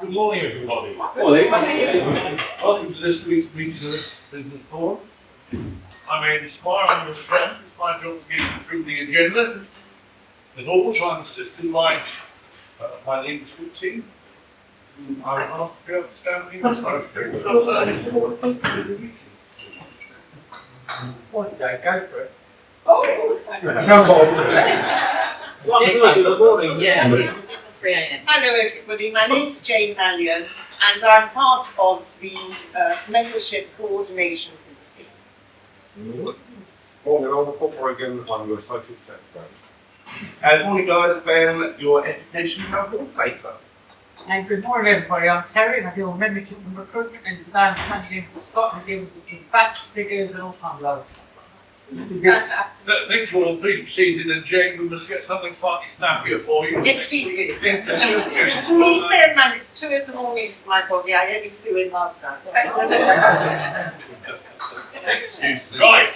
Good morning, everybody. Morning. Welcome to this week's meeting of the Business Forum. I'm Ian Spire, I'm your friend. It's my job to get you through the agenda. As always, I'm assisted by my leadership team. I will ask to go up standing and close to Go for it. Good morning, yeah. 3 a.m. Hello everybody, my name's Jane Mallion and I'm part of the membership coordination committee. Morning, I'm Paul Morgan, I'm your social secretary. Morning guys, Ben, your education coordinator. And good morning everybody, I'm Terry, I deal with membership and recruitment, and today I'm standing in for Scott and deal with the facts, figures and all kinds of other Thank you all. Please proceed, and Jane, we must get something slightly snappier for you. Yes, please do. Please bear in mind, it's 2 in the morning for my body, I only flew in last night. Excuses. Right.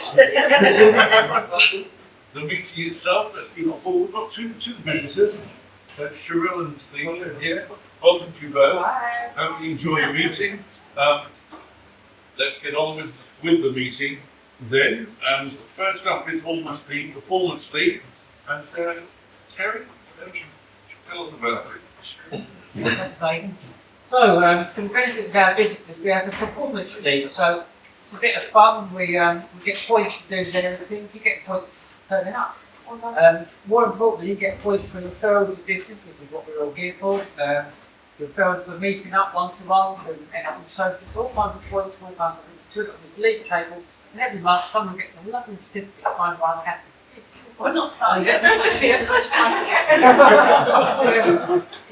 The meeting itself, let's be on forward. We've got two visitors. Cheryl and Lisa here. Welcome to you both. Hi. Hope you enjoy the meeting. Let's get on with the meeting then. And first up is almost the performance fee. And Terry, tell us about it. Okay. So, for the benefit of our visitors, we have a performance fee. So, it's a bit of fun. We get points to do everything. You get points for turning up. More importantly, you get points for referrals to business, which is what we're all here for. Referrals for meeting up one-to-one and so forth. All kinds of points, all kinds of things. Put it on this league table, and every month someone gets a lovely certificate signed by the captain. We're not signed yet.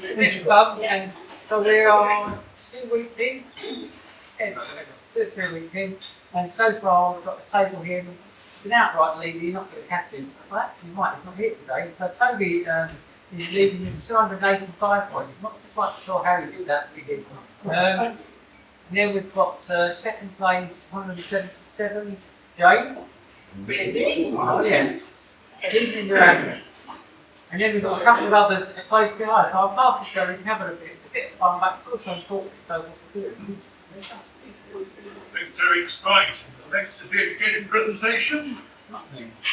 It's fun, and so we are 2 weeks in. Yeah, 2 or 3 weeks in, and so far we've got a table here. An outright leader, you're not going to captain. Well, actually, Mike is not here today. So Toby is leading in 285 points. Not quite sure how he did that, but he did. Then we've got second place, 177, Jane. Really? Oh, yes. And then we've got a couple of others that are close behind. So I'll pass it so we can have a bit. It's a bit of fun, but it's also important, so we'll do it. Thanks, Terry. Right. Next certificate presentation.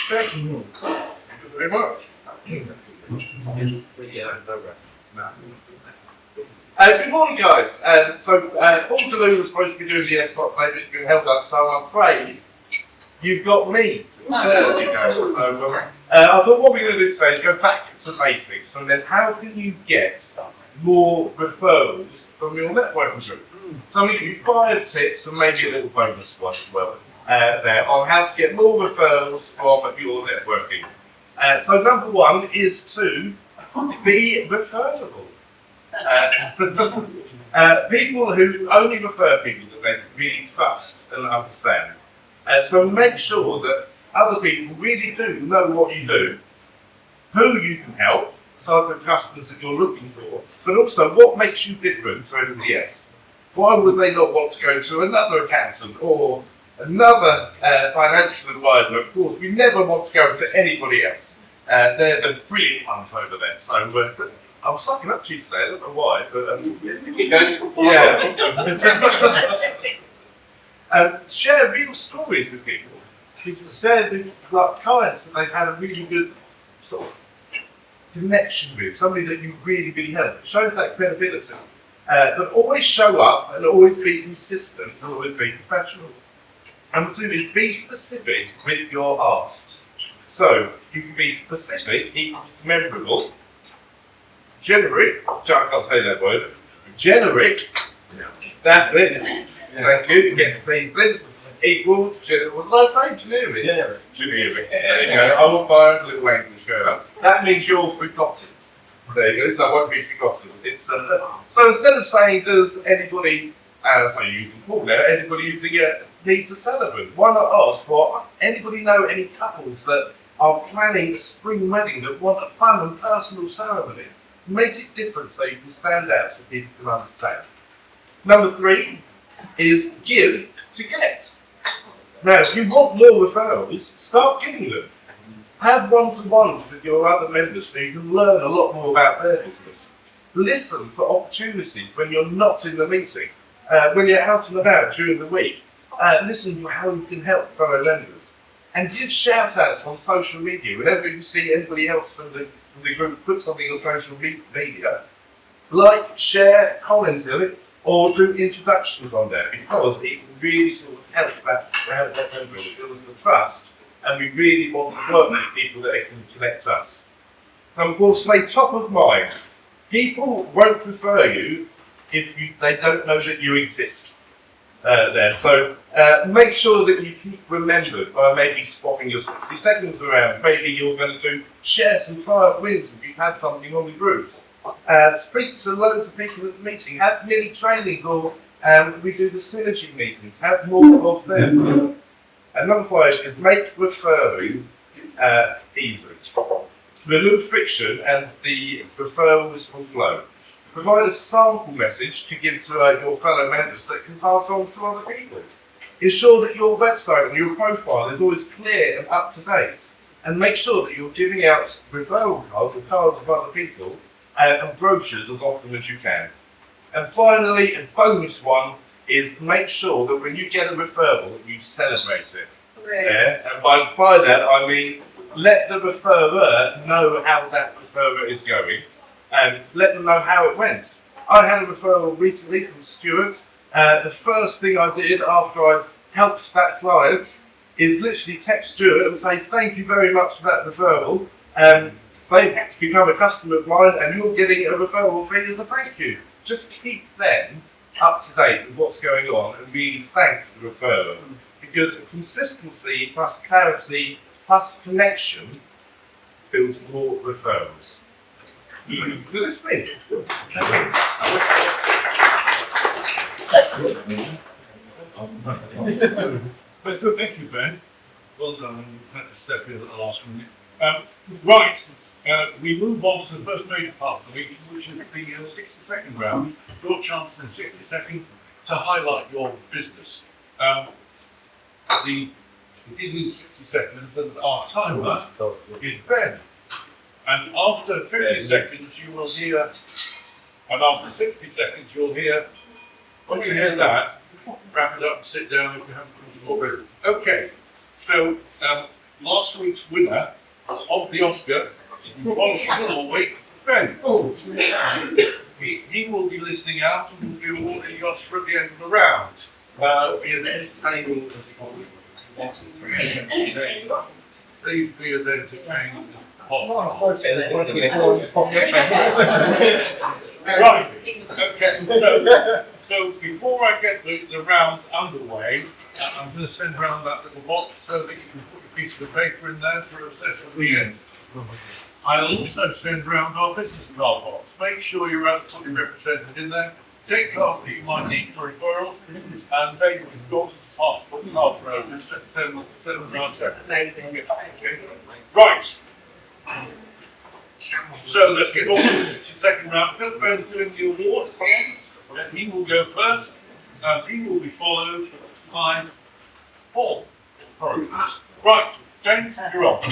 Thank you very much. Good morning guys. Paul DeLue was supposed to be doing the F-Spot today, but it's been held up, so I'm afraid you've got me. There you go. So, I thought what we're going to do today is go back to basics. So then how can you get more referrals from your networking group? So I'm going to give you 5 tips and maybe a little bonus one as well there on how to get more referrals from your networking. So number 1 is to be referable. People who only refer people that they really trust and understand. So make sure that other people really do know what you do, who you can help, so the customers that you're looking for, but also what makes you different to everybody else. Why would they not want to go to another accountant or another financial advisor? Of course, we never want to go to anybody else. They're the brilliant ones over there. So I'm sucking up to you today. I don't know why, but keep going. Yeah. Share real stories with people. Share with clients that they've had a really good sort of connection with, somebody that you really, really help. It shows that credibility. But always show up and always be consistent and always be professional. And what to do is be specific with your asks. So you can be specific equals memorable, generic, I can't say that word, generic, that's it. Thank you, you get the same thing. Equals, what did I say? Generic? Generic. There you go, I want my own little language going up. That means you're forgotten. There you go, so I won't be forgotten. It's so instead of saying, does anybody, so you're using Paul now, anybody using it needs a celebrant? Why not ask for anybody know any couples that are planning a spring wedding that want a fun and personal ceremony? Make it different so you can stand out so people can understand. Number 3 is give to get. Now, if you want more referrals, start giving them. Have one-to-ones with your other members so you can learn a lot more about their business. listen for opportunities when you're not in the meeting, when you're out and about during the week. Listen to how you can help fellow members. And give shout outs on social media. Whenever you see anybody else from the group put something on social media, like, share, comment on it, or do introductions on there, because it can really sort of help that member. It builds the trust, and we really want to work with people that can connect us. Number 4, stay top of mind. People won't refer you if they don't know that you exist there. So make sure that you keep remembered by maybe swapping your 60 seconds around. Maybe you're going to share some client wins if you've had something on the groups. Speak to loads of people at the meeting. Have mini trainings, or we do the synergy meetings. Have more of them. And number 5 is make referring easy. Remove friction and the referrals will flow. Provide a sample message to give to your fellow members that can pass on to other people. Ensure that your website and your profile is always clear and up to date. And make sure that you're giving out referral cards or cards of other people and brochures as often as you can. And finally, a bonus one is make sure that when you get a referral, you celebrate it. Yeah? And by that, I mean let the referrer know how that referrer is going, and let them know how it went. I had a referral recently from Stuart. The first thing I did after I helped that client is literally text Stuart and say, thank you very much for that referral. They've become a customer of mine and you're getting a referral fee as a thank you. Just keep them up to date with what's going on and really thank the referrer. Because consistency plus clarity plus connection builds more referrals. Good listening. Thank you, Ben. Well done. You had to step in at the last minute. Right, we move on to the first major part of the meeting, which is the 60-second round. Your chance in 60 seconds to highlight your business. It is in 60 seconds, and our timer is Ben. And after 50 seconds, you will hear, and after 60 seconds, you'll hear, once you hear that, wrap it up and sit down if you haven't already. Okay, so last week's winner of the Oscar, in polishing Norway, Ben. He will be listening out and will be awarding the Oscar at the end of the round. Be as entertaining as he wants. Please be as entertaining as possible. Right, okay, so before I get the round underway, I'm going to send around that little box so that you can put a piece of paper in there for a session at the end. I'll also send around our business card box. Make sure you're absolutely represented in there. Take cards that you might need for referrals, and maybe we've got to passport card for just send them around separately. Amazing. Okay. Right. So let's get on with the 60-second round. Because Ben's doing the award at the end, and he will go first, and he will be followed by Paul. Right, James, you're on.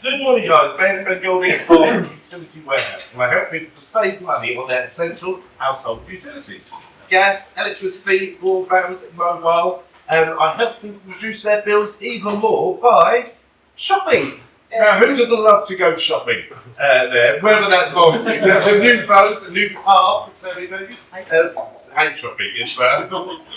Good morning, guys. Ben from Building for Utility Warehouse, and I help people to save money on their essential household utilities: gas, electricity, broadband, mobile, and I help people reduce their bills even more by shopping. Now, who doesn't love to go shopping there? Whether that's on a new phone, a new car, hate shopping, yes,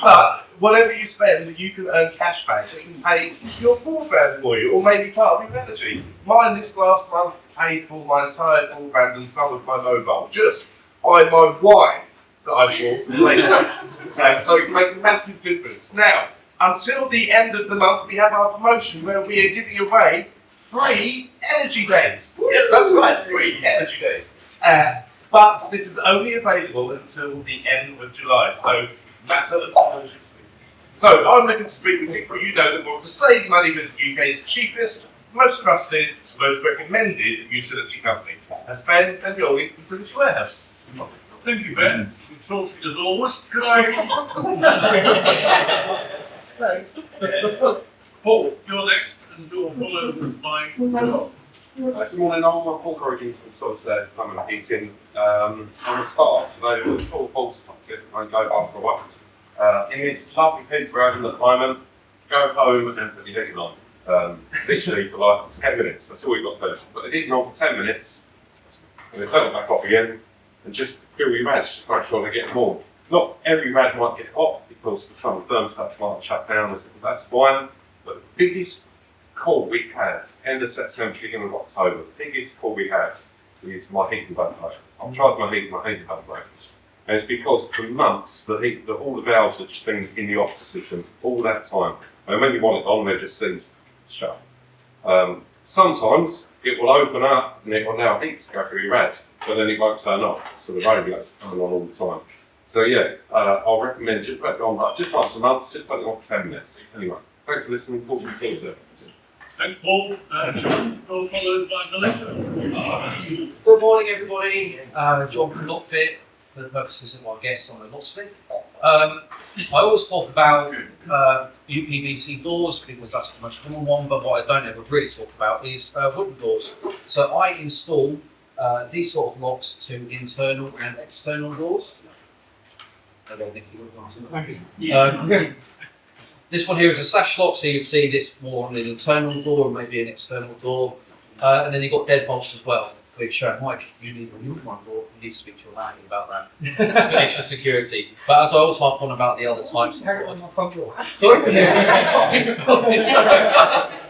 but whatever you spend, you can earn cash back that can pay your broadband for you, or maybe part of your energy. Mine this last month paid for my entire broadband and some of my mobile, just by my wine that I bought from late so it can make a massive difference. Now, until the end of the month, we have our promotion where we are giving away free energy days. Yes, that's right, free energy days. But this is only available until the end of July, so matter of urgency. So I'm looking to speak with people you know that want to save money with the UK's cheapest, most trusted, most recommended utility company. That's Ben and Yoli Utility Warehouse. Thank you, Ben. Exhausted as always. Could I? Paul, you're next, and you're followed by Rob. Good morning, I'm Paul Corrigan from Soilside Plumbing and Heating. I'm going to start off today with a full pulse tip and go after a while. In this lovely heat we're having at the moment, go home and put your heating on. Literally for like 10 minutes, that's all you've got to do. Put the heating on for 10 minutes, and then turn it back off again, and just fill your rads, just make sure they get warm. Not every rad might get hot because the summer thermostats might shut down, that's fine. But the biggest call we have, end of September, beginning of October, the biggest call we have is my heating button break. I've tried my heating button break. And it's because for months, all the valves have just been in the off position all that time. And when you want it on, they just seems shut. Sometimes it will open up and it will allow heat to go through your rads, but then it won't turn off. So the radiator's coming on all the time. So yeah, I'll recommend just put it on just once a month, just put it on for 10 minutes. Anyway, thanks for listening. Talk to you soon. Thanks, Paul. John, followed by Melissa. Good morning, everybody. John from Lockfit, for the purposes of my guests on the locksmith. I always talk about UPVC doors because that's the most common one, but what I don't ever really talk about is wooden doors. So I install these sort of locks to internal and external doors. This one here is a sash lock, so you can see this more on an internal door or maybe an external door. And then you've got deadbolts as well, which Mike, you need a new one door. You need to speak to your landlord about that for extra security. But as I also harp on about the other types of Carry it on my front door. Sorry?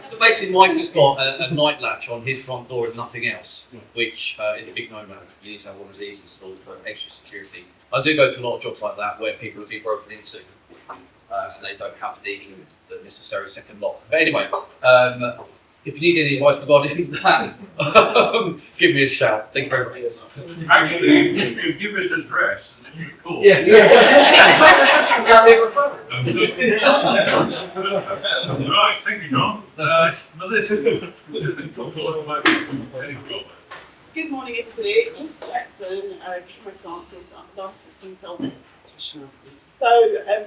So basically Mike has got a night latch on his front door and nothing else, which is a big no-no. You need to have one of these installed for extra security. I do go to a lot of jobs like that where people have been broken into, so they don't have the necessary second lock. But anyway, if you need any advice regarding that, give me a shout. Thank you very much. Actually, if you give us an address, and if you call. Right, thank you, John. Melissa, followed by Eddie Robert. Good morning, everybody. Lisa Jackson, Chemo Francis, I'm a licensed insolvency practitioner. So,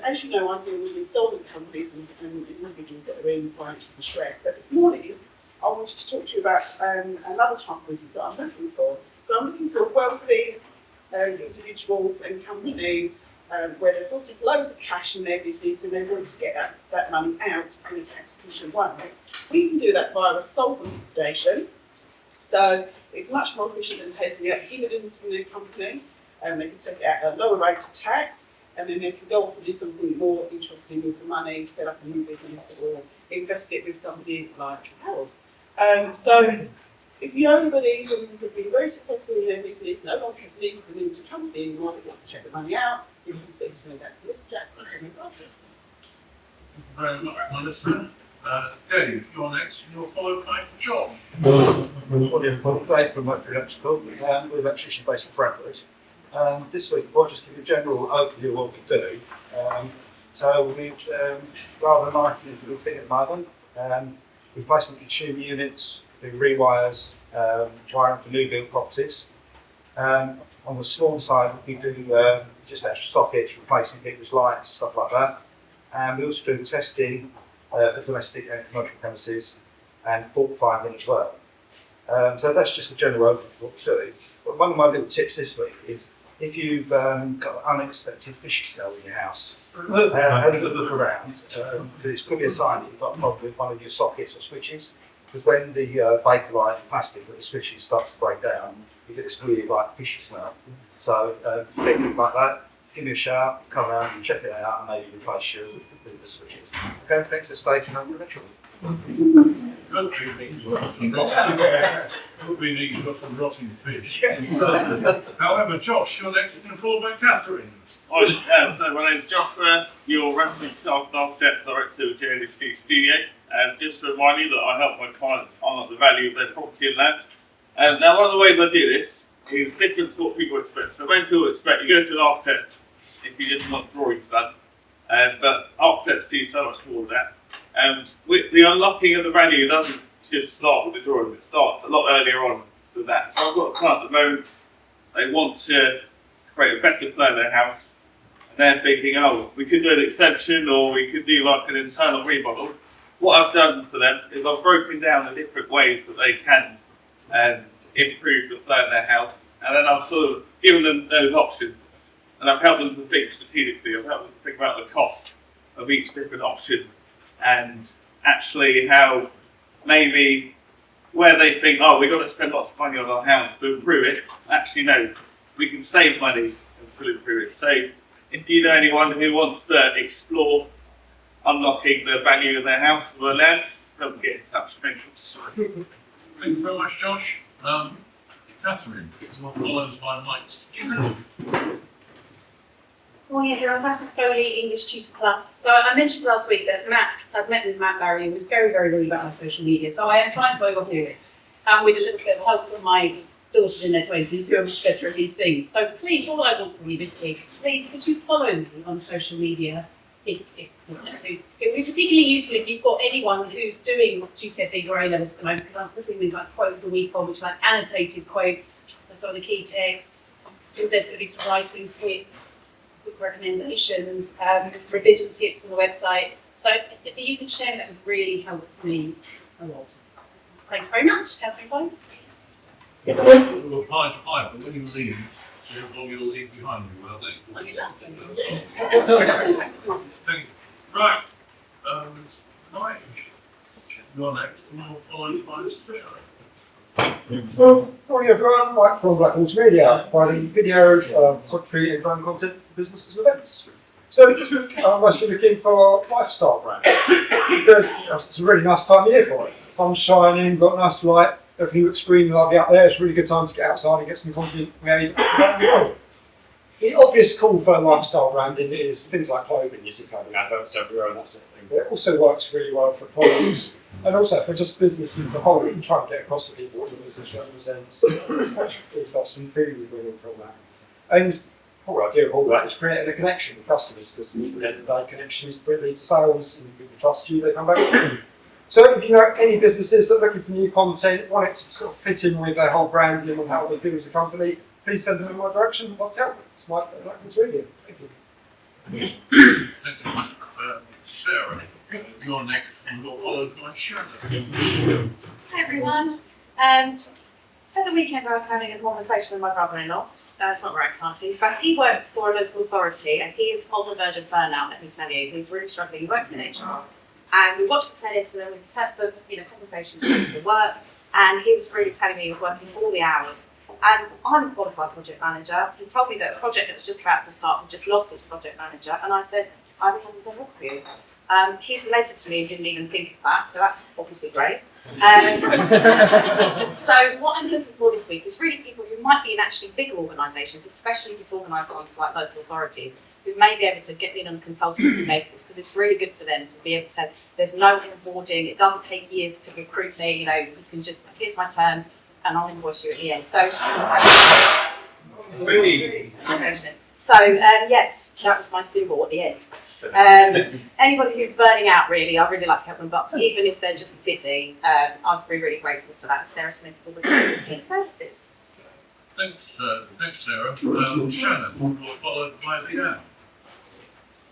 as you know, I deal with insolvent companies and individuals that are in financial distress. But this morning, I wanted to talk to you about another type of business that I'm looking for. So, I'm looking for wealthy individuals and companies where they've got loads of cash in their business and they want to get that money out in a tax efficient way. We can do that via a solvent liquidation. So, it's much more efficient than taking out dividends from their company. They can take it out at a lower rate of tax, and then they can go off and do something more interesting with the money, set up a new business, or invest it with somebody like Harold. So, if you know anybody who's been very successful in their business, no longer has need for a limited company anymore, that wants to take the money out, you can speak to me. That's Mr. Jackson from the process. Thank you very much, Melissa. Dave, you're next, and you're followed by John. Dave from Electrical. We're electrician based in Brentwood. This week, I'll just give you a general overview of what we do. So we've rather nice little thing at the moment. Replacement consumer units, do rewires, wiring for new build properties. On the small side, we do just extra sockets, replacing people's lights, stuff like that. And we also do testing for domestic and commercial premises and fault finding as well. So that's just a general overview of what we do. But one of my little tips this week is if you've got an unexpected fishing smell in your house, have a good look around, because it could be a sign that you've got a problem with one of your sockets or switches. Because when the Bakelite plastic with the switches starts to break down, you get this weird like fishy smell. So anything like that, give me a shout, come around and check it out, and maybe replace the switches. Okay, thanks for staying on the lecture. Could be neat, you've got some rotting fish. However, Josh, you're next and followed by Catherine. Hi, so my name's Joshua, your resident staff architect director of JLC Studio. And just to remind you that I help my clients unlock the value of their property and land. Now, one of the ways I do this is different to what people expect. So when people expect, you go to an architect if you just want drawings done. But architects do so much more than that. With the unlocking of the value doesn't just start with the drawing, it starts a lot earlier on than that. So I've got a client at the moment, they want to create a better plan in their house, and they're thinking, oh, we could do an extension or we could do like an internal remodel. What I've done for them is I've broken down the different ways that they can and improved or flirt their house. And then I've sort of given them those options, and I've helped them to think strategically. I've helped them to think about the cost of each different option, and actually how maybe where they think, oh, we've got to spend lots of money on our house to improve it. Actually, no, we can save money and still improve it. So if you know anyone who wants to explore unlocking the value of their house or their land, help them get in touch. Thank you. Thank you very much, Josh. Catherine, followed by Mike Skinner. Morning everyone, Catherine Foley, English Tutor Plus. So I mentioned last week that I'd met with Matt Barry and was very, very rude about my social media. So I am trying to overdo this with a little bit of help from my daughters in their 20s who are much better at these things. So please, all I want from you this week is please could you follow me on social media if you want to. It would be particularly useful if you've got anyone who's doing GCSEs or A-levels at the moment, because I'm putting things like quote of the week on, which are like annotated quotes, sort of the key texts. So there's going to be some writing tips, quick recommendations, revision tips on the website. So if you can share, that would really help me a lot. Thank you very much, Catherine Bone. We'll apply to hire, but when you leave, you'll leave behind you, will they? I'll be laughing. Thank you. Right. Mike, you're next. And we'll follow by Sarah. Morning everyone, Mike from Black Multimedia, providing video, photography and brand content for businesses and events. So this week I'm mostly looking for a lifestyle brand because it's a really nice time of year for it. Sun's shining, got nice light, everything looks green and lovely out there. It's a really good time to get outside and get some content made. The obvious call for lifestyle branding is things like clothing. You see clothing adverts everywhere and that sort of thing. But it also works really well for products and also for just businesses as a whole. You can try and get across to people what the business represents. We've got some food winning from that. And the whole idea of all that is creating a connection with customers, because at the end of the day, connection is really to sales, and people trust you, they come back. So if you know any businesses that are looking for new content, want it to sort of fit in with their whole branding and how they feel as a company, please send them in my direction. I'd love to help them. It's Mike at Black Multimedia. Thank you. Thank you, Sarah. You're next, and you're followed by Shannon. Hi everyone. At the weekend I was having a conversation with my brother-in-law. It's not very exciting, but he works for a local authority and he is on the verge of burnout, let me tell you. He's really struggling. He works in HR. And we watched the tennis and then we had the conversations about the work, and he was really telling me he was working all the hours. And I'm a qualified project manager. He told me that a project that was just about to start had just lost its project manager, and I said, I'd be happy to help you. He's related to me and didn't even think of that, so that's obviously great. So what I'm looking for this week is really people who might be in actually big organisations, especially disorganised ones like local authorities, who may be able to get in on a consultancy basis, because it's really good for them to be able to say, there's no onboarding, it doesn't take years to recruit me, you can just, here's my terms, and I'll invoice you at the end. So, yes, that was my symbol at the end. Anybody who's burning out, really, I'd really like to help them, but even if they're just busy, I'd be really grateful for that. Sarah Smith, with Services. Thanks, Sarah. Shannon, you're followed by Leanne.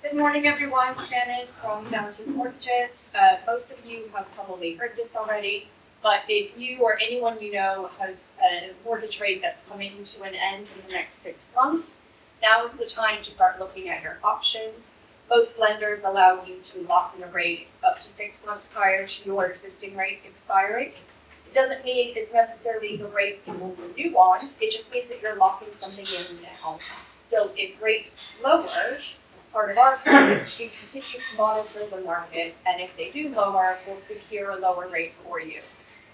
Good morning, everyone. Shannon from Downton Mortgages. Most of you have probably heard this already, but if you or anyone you know has a mortgage rate that's coming to an end in the next 6 months, now is the time to start looking at your options. Most lenders allow you to lock in a rate up to 6 months prior to your existing rate expiring. It doesn't mean it's necessarily the rate you will renew on, it just means that you're locking something in now. So if rates lower, as part of our service, you continue to monitor the market, and if they do lower, we'll secure a lower rate for you.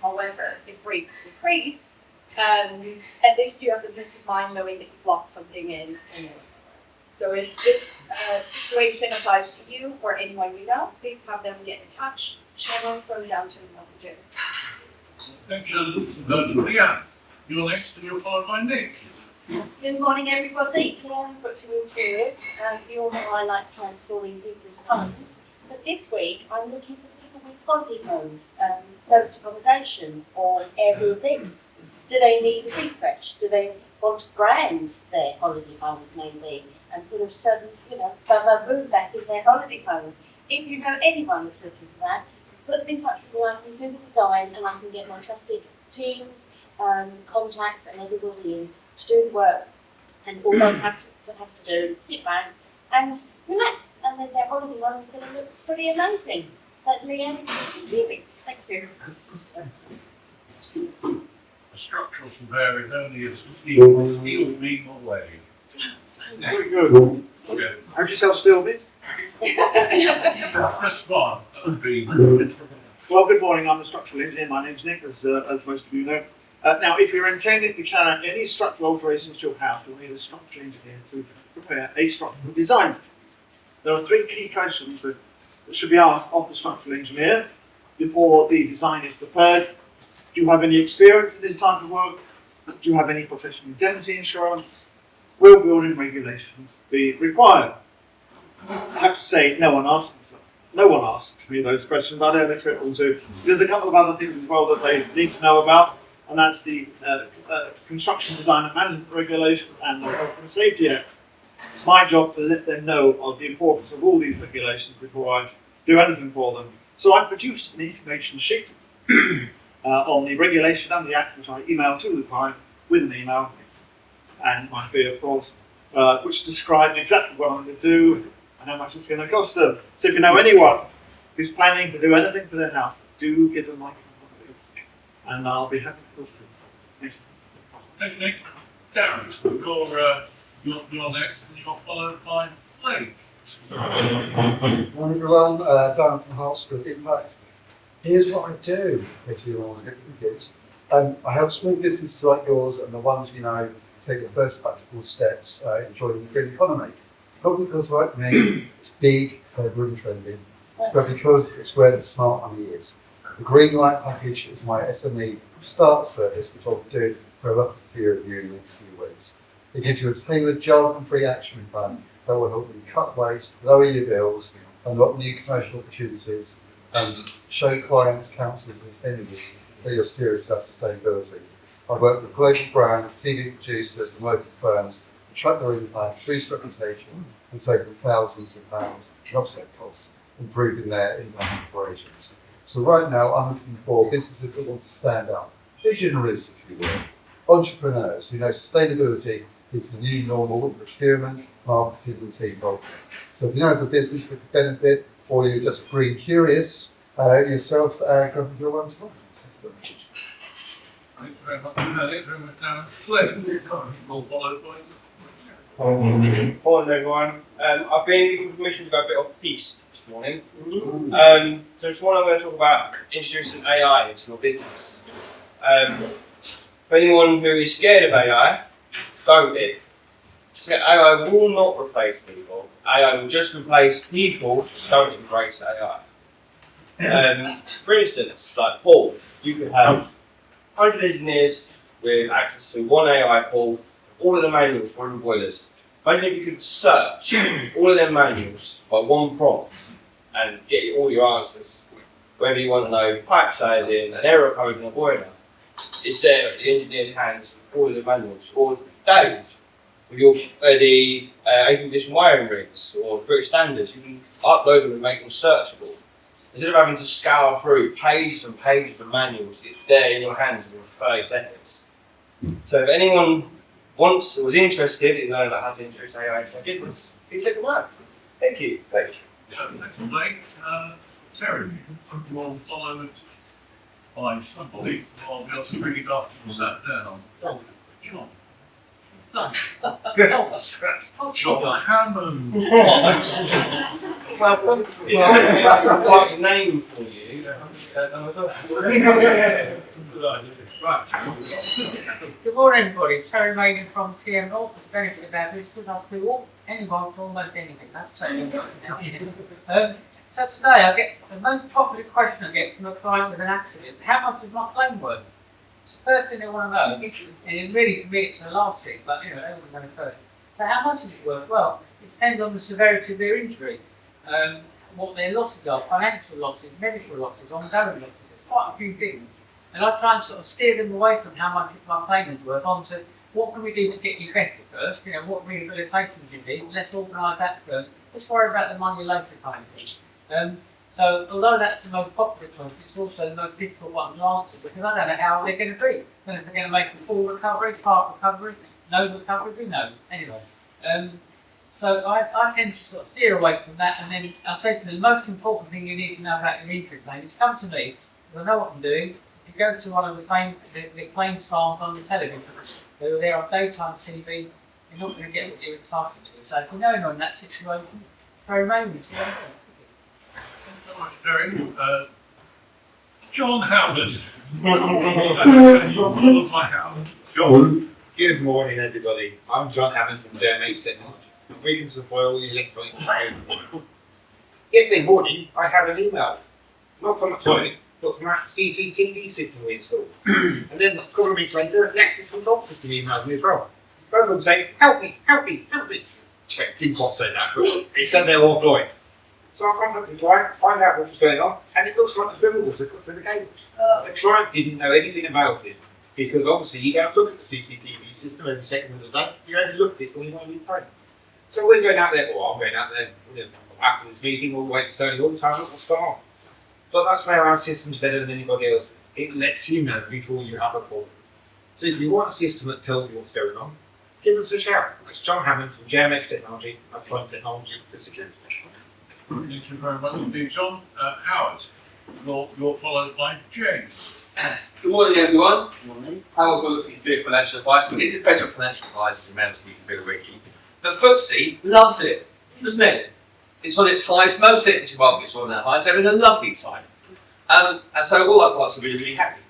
However, if rates increase, at least you have the peace of mind knowing that you've locked something in. So if this situation applies to you or anyone you know, please have them get in touch. Shannon from Downton Mortgages. Thanks, Shannon. Leanne, you're next, and you're followed by Nick. Good morning, everybody. Lauren Brooklyn Interiors. You all know I like transforming people's homes. But this week, I'm looking for people with holiday homes, service accommodation, or Airbnbs. Do they need a refresh? Do they want to brand their holiday homes, maybe, and put a certain, boom back in their holiday homes? If you know anyone that's looking for that, put them in touch with me. I can do the design, and I can get my trusted teams contacts and everybody in to do the work, and all they have to do is sit back and relax, and then their holiday run is going to look pretty amazing. That's Leanne. Thank you. A structural surveyor is only a steel beam away. Very good. Yeah. How'd you sell steel bit? That's fine. That would be. Well, good morning. I'm a structural engineer. My name's Nick, as most of you know. Now, if you're intending to carry out any structural alterations to your house, you'll need a structural engineer to prepare a structural design. There are 3 key questions that should be asked of the structural engineer before the design is prepared. Do you have any experience in this type of work? Do you have any professional indemnity insurance? Will building regulations be required? I have to say, no one asks me those questions. I don't expect them to. There's a couple of other things as well that they need to know about, and that's the Construction Design and Management Regulation and the Health and Safety Act. It's my job to let them know of the importance of all these regulations before I do anything for them. So I've produced an information sheet on the regulation and the act, which I email to the client with an email, and my fee, of course, which describes exactly what I'm going to do and how much it's going to cost them. So if you know anyone who's planning to do anything to their house, do give them my contact, and I'll be happy to talk to them. Thank you. Thanks, Nick. Darren, you're next, and you're followed by Blake. Morning everyone, Darren from Hartsfield Impact. Here's what I do, if you want to get confused. I help small businesses like yours and the ones you know take the first practical steps in joining the green economy. Not because, like me, it's big, really trendy, but because it's where the smart money is. The Green Light Package is my SME start service, which I'll do for a lot of you in the next few weeks. It gives you a tailored, jargon-free action plan that will help you cut waste, lower your bills, unlock new commercial opportunities, and show clients, councils, and tenants that you're serious about sustainability. I work with global brands, TV producers, and local firms to track their impact, boost reputation, and save them thousands of pounds in offset costs, improving their impact operations. So right now, I'm looking for businesses that want to stand out, visionaries, if you will, entrepreneurs who know sustainability is the new normal in procurement, marketing, and team culture. So if you know of a business that could benefit, or you're just green curious yourself, come to your website. Thanks very much. Darren. Blake, you're followed by. Morning everyone. I've been given permission to go a bit off piste this morning. So this morning I'm going to talk about introducing AI into your business. For anyone who is scared of AI, don't be. AI will not replace people. AI will just replace people who don't embrace AI. For instance, like Paul, you could have 100 engineers with access to one AI pool, all of the manuals for all the boilers. Imagine if you could search all of them manuals by one prompt and get all your answers. Whether you want to know pipe sizing, an error code in a boiler, it's there at the engineer's hands with all of the manuals. Or Dave, with your the 18th edition wiring rigs or British standards, you can upload them and make them searchable. Instead of having to scour through pages and pages of manuals, it's there in your hands within 30 seconds. So if anyone wants or was interested in learning about how to introduce AI into their business, please click the link. Thank you. Thank you. Thanks, Blake. Sarah, you're followed by somebody. I'll be able to bring it up and sat down. John. John Hammond. Welcome. That's a right name for you. Right. Good morning, everybody. It's Terry Maiden from TM North. The benefit of our business, I do anyone for almost anything. That's saying now. So today, I get the most popular question I get from a client with an accident: how much is my claim worth? It's the first thing they want to know, and really for me, it's the last thing. But you know, they want to know first. So how much is it worth? Well, it depends on the severity of their injury, what their losses are: financial losses, medical losses, ongoing losses. There's quite a few things. And I try and sort of steer them away from how much my claim is worth onto what can we do to get you better first, you know, what rehabilitation do you need, let's organise that first, let's worry about the money later kind of thing. So although that's the most popular question, it's also the most difficult one to answer because I don't know how they're going to be. And if they're going to make a full recovery, part recovery, no recovery, who knows? Anyway, so I tend to sort of steer away from that, and then I say to them, the most important thing you need to know about your injury claim is come to me, because I know what I'm doing. If you go to one of the claim stars on the television, who are there on daytime TV, you're not going to get what you're entitled to. So if you know anyone in that situation, throw moments. Thanks so much, Terry. John Howard. John Howard, my house. John. Good morning, everybody. I'm John Hammond from JMH Technology. We can supply all the electronics. Yesterday morning, I had an email, not from a client, but from that CCTV system we installed. And then a couple of weeks later, the access control system emailed me as well. Both of them saying, help me, help me, help me. Check, didn't quite say that, but it said they were offline. So I contacted the client, find out what was going on, and it looks like the bill was cut for the cables. The client didn't know anything about it, because obviously you don't look at the CCTV system every second of the day, you only look at it when you want to be paid. So we're going out there, or I'm going out there after this meeting, all the way to Sony all the time, it will start. But that's where our system's better than anybody else. It lets you know before you have a problem. So if you want a system that tells you what's going on, give us a shout. That's John Hammond from JMX Technology, applying technology to security. Thank you very much indeed, John. Howard, you're followed by James. Good morning, everyone. Good morning. How well if you do financial advice? We get independent financial advice in amounts that you can do regularly. The FTSE loves it, doesn't it? It's on its highs. Most equity markets are on their highs. They're having a lovely time. And so all our clients are really, really happy.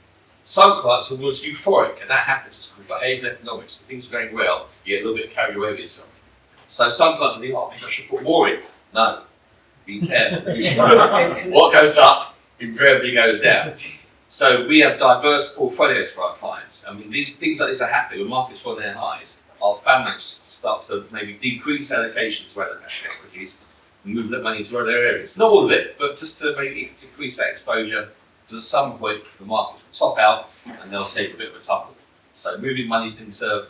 Some clients are almost euphoric, and that happens. It's called behavioural economics. When things are going well, you get a little bit carried away with yourself. So some clients will think, oh, maybe I should put more in. No. Be careful. What goes up invariably goes down. So we have diverse portfolios for our clients. I mean, these things like this are happening when markets are on their highs. Our families start to maybe decrease allocations to other equities and move that money into other areas. Not all of it, but just to maybe decrease that exposure, because at some point the markets will top out and they'll take a bit of a tumble. So moving monies into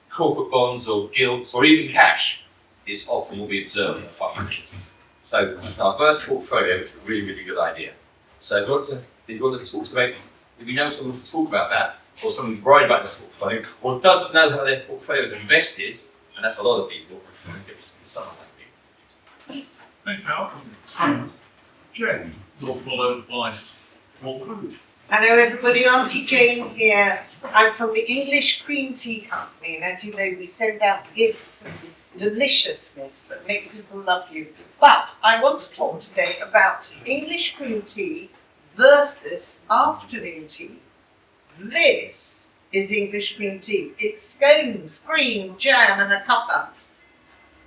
corporate bonds or gilts or even cash is often will be observed in the fund managers. So a diverse portfolio is a really, really good idea. So if you want to talk about, if you know someone to talk about that, or someone who's worried about their portfolio, or doesn't know how their portfolio is invested, and that's a lot of people, it's someone like me. Thanks, Howard. Jane, you're followed by Cooke. Hello everybody, Auntie Jane here. I'm from the English Cream Tea Company, and as you know, we send out gifts and deliciousness that make people love you. But I want to talk today about English cream tea versus afternoon tea. This is English cream tea. It's scones, cream, jam and a cuppa.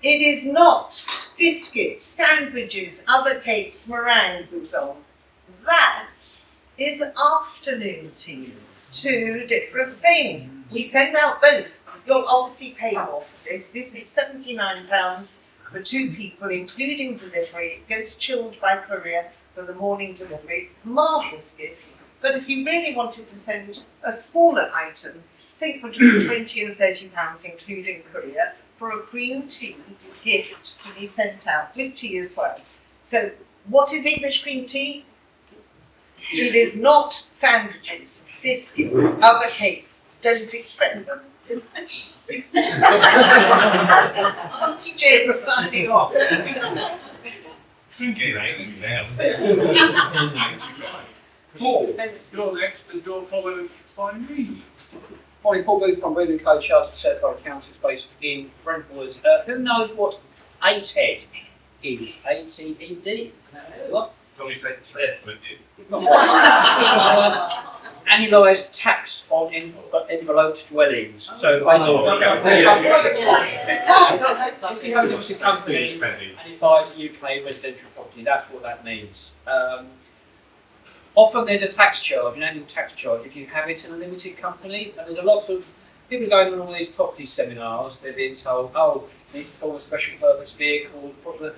It is not biscuits, sandwiches, other cakes, meringues and so on. That is afternoon tea. Two different things. We send out both. You'll obviously pay more for this. This is £79 for two people, including delivery. It goes chilled by courier for the morning delivery. It's a marvellous gift. But if you really wanted to send a smaller item, think between £20 and £30, including courier, for a cream tea gift to be sent out with tea as well. So, what is English cream tea? It is not sandwiches, biscuits, other cakes. Don't expect them. Auntie Jane signing off. Drinking ain't now. Paul, you're next and you're followed by me. Morning, Paul Booth from Brentwood Code Chartered Certified Accountants based in Brentwood. Who knows what ATED is? ATED? What? It's only take 10 with you. Annualised tax on enveloped dwellings. So if you have a limited company and it buys a UK residential property, that's what that means. Often there's a tax charge, an annual tax charge, if you have it in a limited company. And there's a lot of people going on all these property seminars. They're being told, oh, you need to form a special purpose vehicle, put the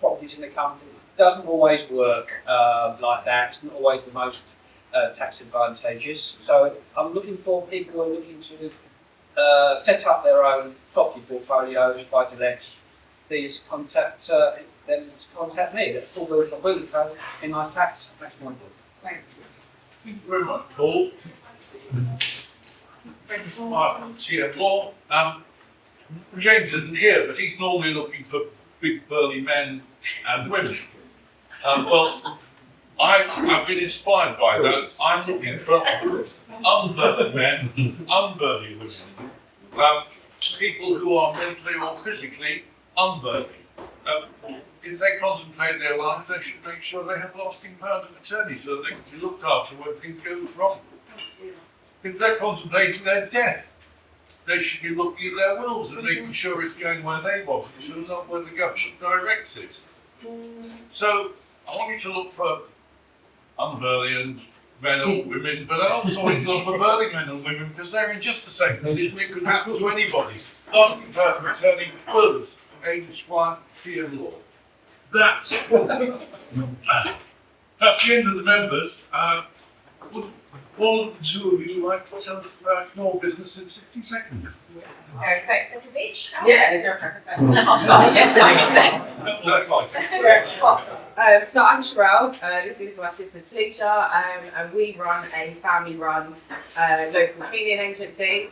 properties in the company. It doesn't always work like that. It's not always the most tax advantageous. So I'm looking for people who are looking to set up their own property portfolios, buy-to-lets. Please contact then to contact me. That's all the completely in my tax. That's my book. Thank you. Thank you very much, Paul. Thank you so much, TM Law. James isn't here, but he's normally looking for big burly men and women. Well, I've been inspired by that. I'm looking for unburly men, unburly women. People who are mentally or physically unburly. If they contemplate their life, they should make sure they have lasting powers of attorney so that they can be looked after when things go wrong. If they're contemplating their death, they should be looking at their wills and making sure it's going where they want it, and not where the government directs it. So I want you to look for unburly men or women, but I also want you to look for burly men and women because they're in just the same position. It could happen to anybody. Lasting power of attorney was H1 TM Law. That's the end of the members. Would all of the two of you like to tell us about your business in 60 seconds? 30 seconds each? Yeah. So I'm Sherelle, this is my assistant teacher, and we run a family-run local cleaning agency.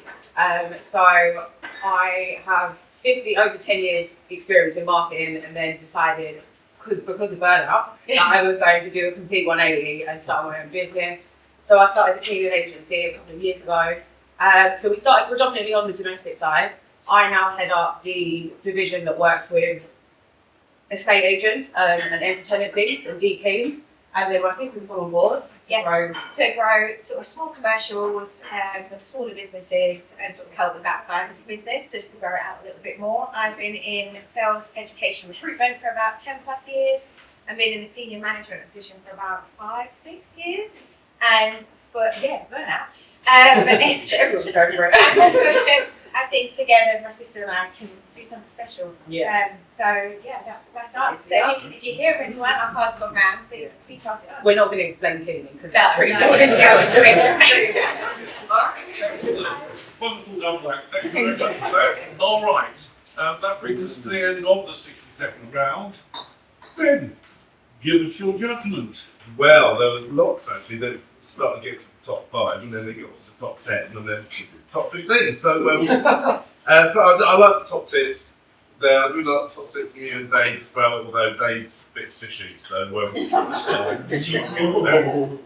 So I have over 10 years experience in marketing, and then decided, because of burnout, that I was going to do a complete 180 and start my own business. So I started the cleaning agency a couple of years ago. So we started predominantly on the domestic side. I now head up the division that works with estate agents and enter tenancies and deep cleans. And then my sister's come on board to grow sort of small commercials and smaller businesses and sort of help with that side of the business, just to grow it out a little bit more. I've been in sales, education, recruitment for about 10 plus years. I've been in the senior management position for about 5-6 years. And burnout. I think together my sister and I can do something special. That's us. So if you hear of anyone, I'm hard to go around, please pass it on. We're not going to explain cleaning because that's pretty Wonderful job, Black. Thank you very much for that. All right, that brings us to the end of the 60-second round. Ben, give us your judgment. Well, there were lots actually that started getting to the top 5, and then they got to the top 10, and then top 15. So I like the top tips. I do like the top tip from you and Dave as well, although Dave's a bit fishy. So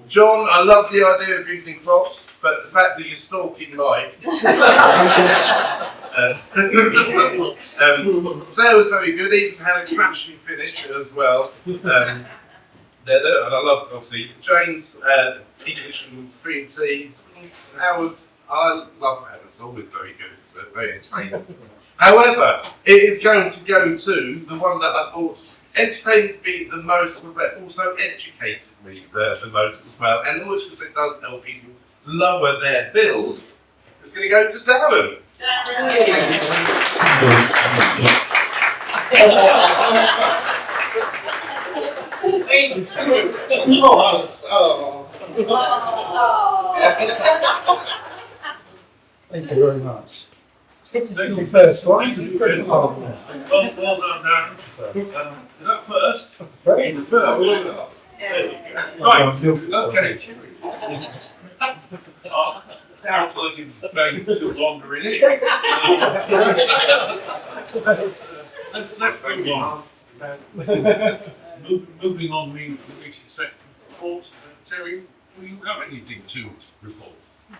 John, I love the idea of using props, but the fact that you're stalking Mike. Sarah was very good, even had a crashing finish as well. And I love, obviously, James, English and green tea. Howard, I love Howard, it's always very good, it's very entertaining. However, it is going to go to the one that I thought entertained me the most, but also educated me the most as well, and also because it does help people lower their bills. It's going to go to Darren. Thank you very much. The first one. Well done, Darren. Is that first? First. Right, okay. Darren's letting the bang too longer in it. Let's move on. Moving on, we reach the second report. Terry, will you have anything to report?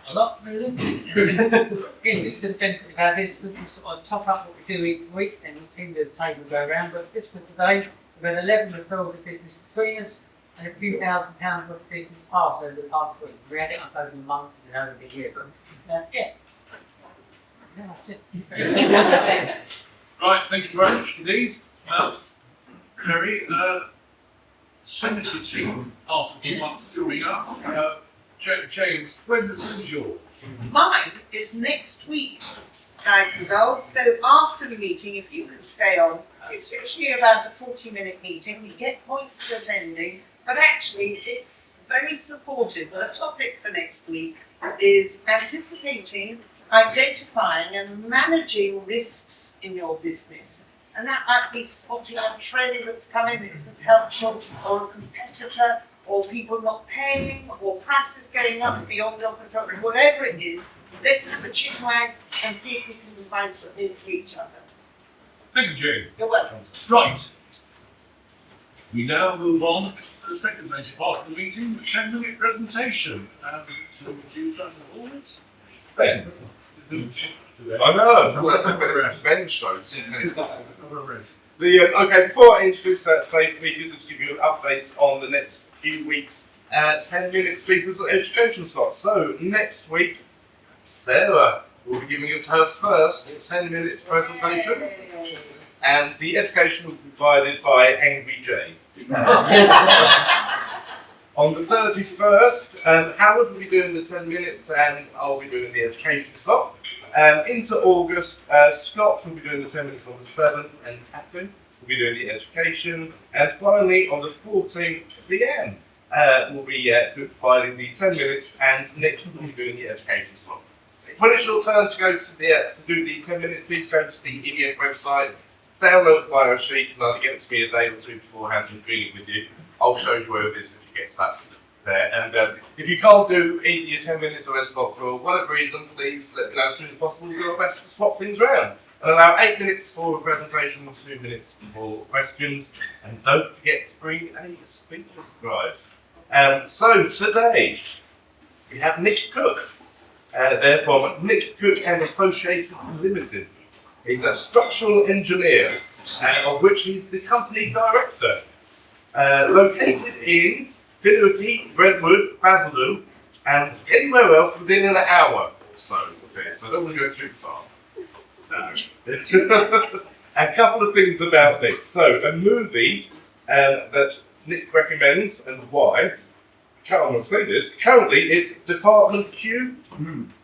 A lot, really. Again, this is the benefit of our this. We can sort of top up what we do each week, and we've seen the table go around. But just for today, we've had 11 referrals of business between us, and a few £1,000 worth of business passed over the past week. We had it up over the month and over the year, but That's it. Right, thank you very much indeed. Terry, Senator team after 2 months coming up. James, when's yours? Mine is next week, guys and girls. So after the meeting, if you can stay on, it's usually about a 40-minute meeting. We get points for attending, but actually it's very supportive. The topic for next week is anticipating, identifying and managing risks in your business. And that might be spotting a trend that's coming that isn't helpful, or a competitor, or people not paying, or prices going up beyond your control, whatever it is. Let's have a chin wag and see if we can find something for each other. Thank you, Jane. You're welcome. Right. We now move on to the second major part of the meeting, the 10-minute presentation. And to introduce that as always, Ben. I know, Ben shows. Okay, before I introduce today's meeting, just give you an update on the next few weeks' 10-minute speakers and education slots. So, next week, Sarah will be giving us her first 10-minute presentation, and the education will be provided by Angry Jane. On the 31st, Howard will be doing the 10 minutes and I'll be doing the education slot. Into August, Scott will be doing the 10 minutes on the 7th and Catherine will be doing the education. And finally, on the 14th PM, we'll be providing the 10 minutes and Nick will be doing the education slot. When it's your turn to go to do the 10 minutes, please go to the idiot website, download the bio sheet, and either get it to me a day or two beforehand and bring it with you. I'll show you where it is if you get stuck there. And if you can't do either your 10 minutes or a slot for whatever reason, please let me know as soon as possible. We'll do our best to swap things around. And allow 8 minutes for a presentation, 2 minutes for questions. And don't forget to bring a speaker's prize. So today, we have Nick Cooke. They're from Nick Cooke and Associates Limited. He's a structural engineer, of which he's the company director. Located in Brentwood, Brentwood, Basildon, and anywhere else within an hour or so. Okay, so I don't want to go too far. No. A couple of things about Nick. So, a movie that Nick recommends and why. I can't explain this. Currently, it's Department Q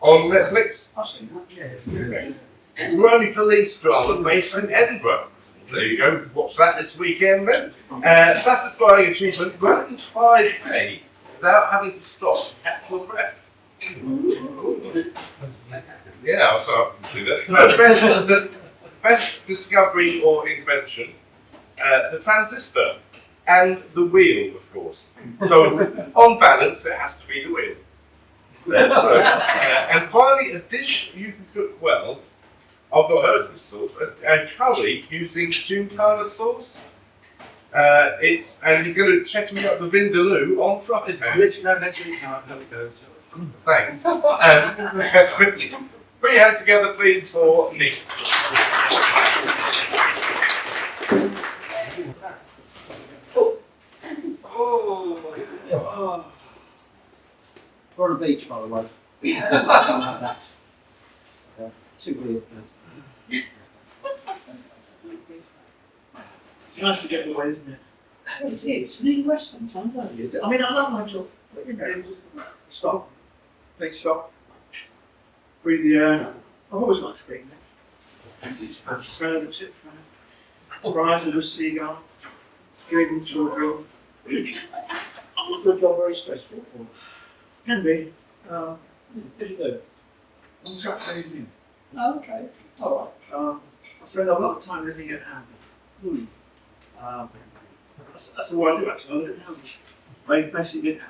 on Netflix. I've seen that, yes. Romney police drama based in Edinburgh. There you go, watch that this weekend then. Satisfying achievement, running 5K without having to stop and catch your breath. Yeah, I'll start to do that. The best discovery or invention, the transistor and the wheel, of course. So, on balance, it has to be the wheel. And finally, a dish you can cook well. I've not heard of this sauce. A curry using Gincana sauce. And he's going to check me out the vindaloo on Friday. I'll let you know next week how it goes. Thanks. Put your hands together, please, for Nick. We're on the beach, by the way. Something like that. Too weird. It's nice to get away, isn't it? It is. You need rest sometimes, don't you? I mean, I love my job, but you know, stop, take stock, breathe the air. I've always liked skiing this. Smell of the ship, rise of the seagulls, giving children. Was your job very stressful? Or? Can be. What do you do? I'm structural engineer. Oh, okay. All right. I spend a lot of time living at houses. That's what I do actually. I live in houses.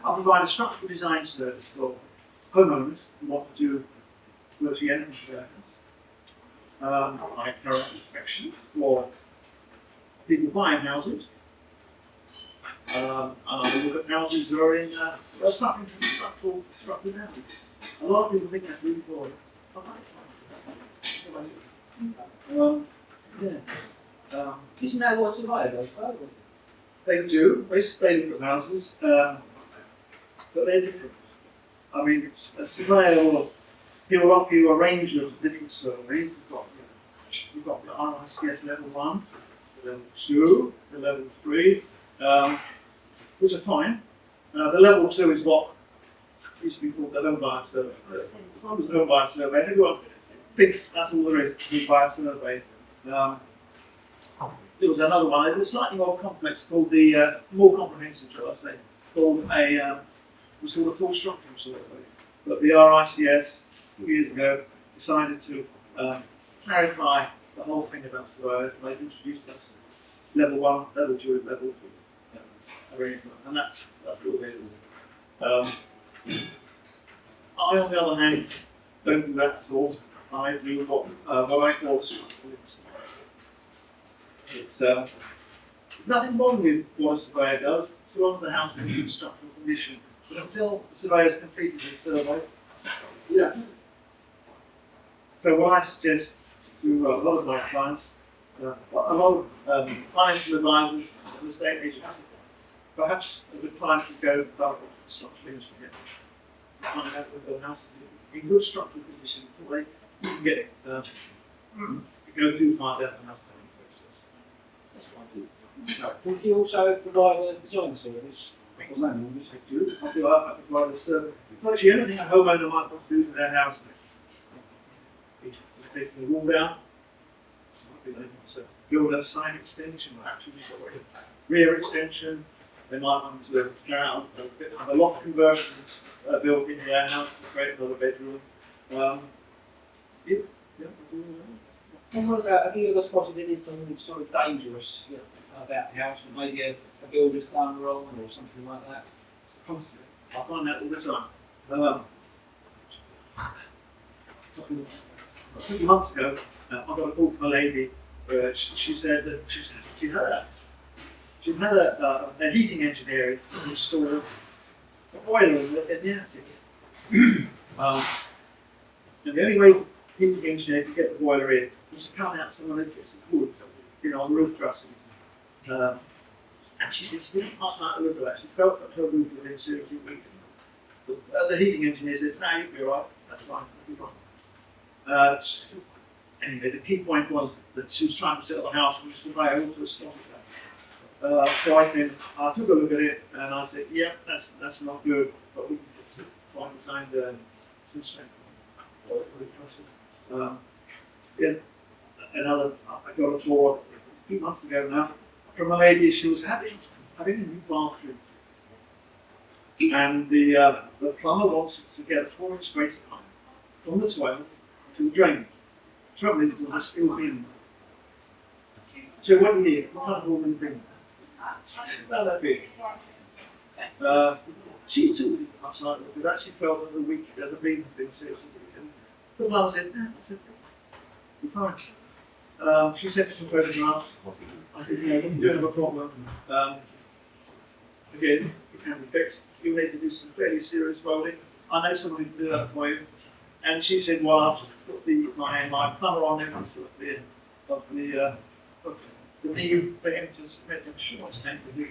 I provide a structural design service for homeowners who want to do virtually anything to their house. I carry out inspections for people buying houses. And I look at houses that are in suffering from structural damage. A lot of people think that's really boring. Did you know what's about those? They do. They look at houses, but they're different. I mean, it's a surveyor will offer you a range of different surveys. You've got the RICS level 1, the level 2, the level 3, which are fine. The level 2 is what used to be called the home buyer survey. It was the home buyer survey. Everyone thinks that's all there is, the buyer survey. There was another one, it was slightly more complex, called the, more comprehensive, shall I say, called a full structural survey. But the RICS, 2 years ago, decided to clarify the whole thing about surveyors, and they've introduced us level 1, level 2, level 3 arrangement, and that's a little bit. I, on the other hand, don't do that at all. I do what I call structural design. It's nothing wrong with what a surveyor does, so long as the house is in good structural condition. But until the surveyor's completed the survey, yeah. So what I suggest to a lot of my clients, a lot of financial advisors and estate agents, perhaps the client could go directly to the structural engineer to find out whether the house is in good structural condition before they can get it. Go too far down the house planning process. That's what I do. Would you also provide a design service? I do. I provide a service. Actually, anything a homeowner might want to do to their house, is taking the wall down. They want to build a side extension, or actually rear extension. They might want to have a loft conversion built into their house to create another bedroom. And what about, have you ever spotted anything sort of dangerous about the house, and maybe a builder's gone wrong or something like that? Constantly. I find that all the time. A few months ago, I got a call from a lady. She said that she had a heating engineer install a boiler in the attic. And the only way heating engineer could get the boiler in was to cut out some of the wood, on the roof trusses. And she said she didn't quite like the look of that. She felt that her roof had been seriously weakened. The heating engineer said, "No, you'll be all right. That's fine. Nothing wrong." Anyway, the key point was that she was trying to sell the house, and the surveyor also stopped that. So I took a look at it, and I said, "Yeah, that's not good, but we can fix it." So I designed some strength on roof trusses. I got a call a few months ago now from a lady. She was having a new bathroom, and the plumber wanted to get a 4-inch grace pipe from the toilet to the drain. The trouble is, there was a steel bin. So what he did, what kind of woman bin? About that big. She took it outside because actually felt that the bin had been seriously weakened. The plumber said, "No, that's it. You're fine." She sent some photographs. I said, "You do have a problem. Again, it can be fixed. You need to do some fairly serious welding. I know someone who can do that for you." And she said, "Well, I'll just put my plumber on there of the new band, just make sure it's going to be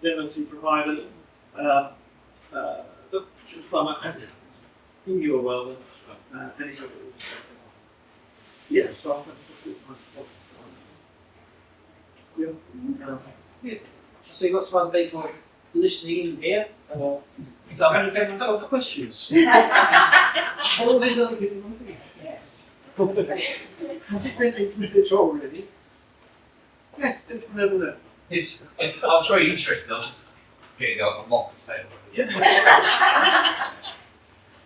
indemnity provided. The plumber, as it happens, he knew a welder, and he got it. Yes, so I'm going to put my So you've got some other people listening in here, or if I wonder if anyone's got other questions. All these other people want to be. Has it been 8 minutes already? Yes, over there. I was very interested. I was just getting a mock table.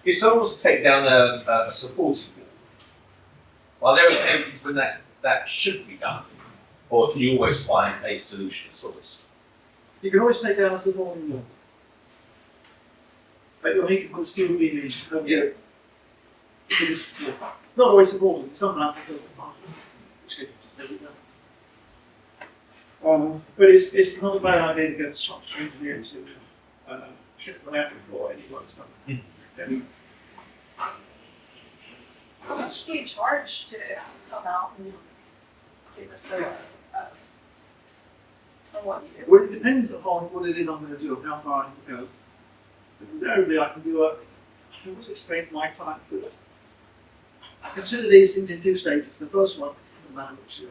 If someone was to take down a supporting wall, are there occasions when that should be done, or can you always find a solution for this? You can always take down a supporting wall. But your heating could still be used. It's not always supporting, sometimes it doesn't. But it's not a bad idea to get a structural engineer to shift one out before any work's done. How much do you charge to come out and give us the what you do? Well, it depends on what it is I'm going to do and how far I can go. But invariably, I can do I always explain to my clients that I consider these things in 2 stages. The first one is to manage.